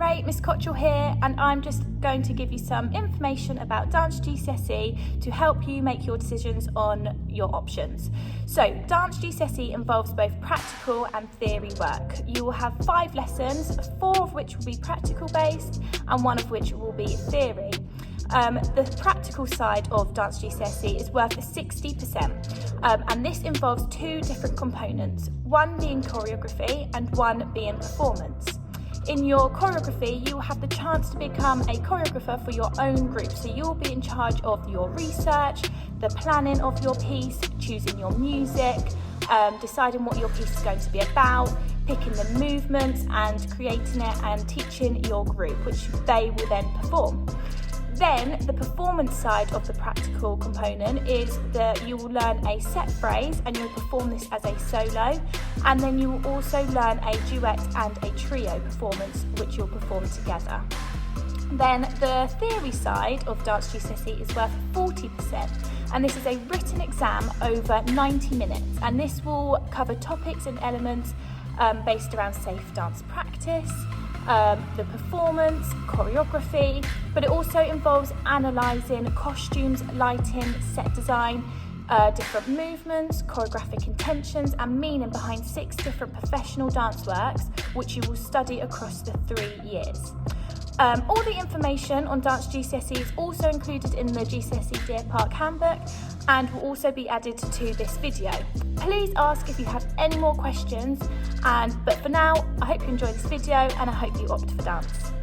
Great, Miss Cottrell here, and I'm just going to give you some information about Dance GCSE to help you make your decisions on your options. So, Dance GCSE involves both practical and theory work. You will have 5 lessons, 4 of which will be practical based and 1 of which will be theory. The practical side of Dance GCSE is worth 60%, and this involves 2 different components, one being choreography and one being performance. In your choreography, you will have the chance to become a choreographer for your own group, so you'll be in charge of your research, the planning of your piece, choosing your music, deciding what your piece is going to be about, picking the movements and creating it and teaching your group, which they will then perform. Then the performance side of the practical component is that you will learn a set phrase and you'll perform this as a solo, and then you will also learn a duet and a trio performance which you'll perform together. Then the theory side of Dance GCSE is worth 40%, and this is a written exam over 90 minutes, and this will cover topics and elements based around safe dance practice, the performance, choreography, but it also involves analysing costumes, lighting, set design, different movements, choreographic intentions and meaning behind 6 different professional dance works which you will study across the 3 years. All the information on Dance GCSE is also included in the GCSE Deer Park handbook and will also be added to this video. Please ask if you have any more questions, but for now I hope you enjoyed this video and I hope you opt for dance.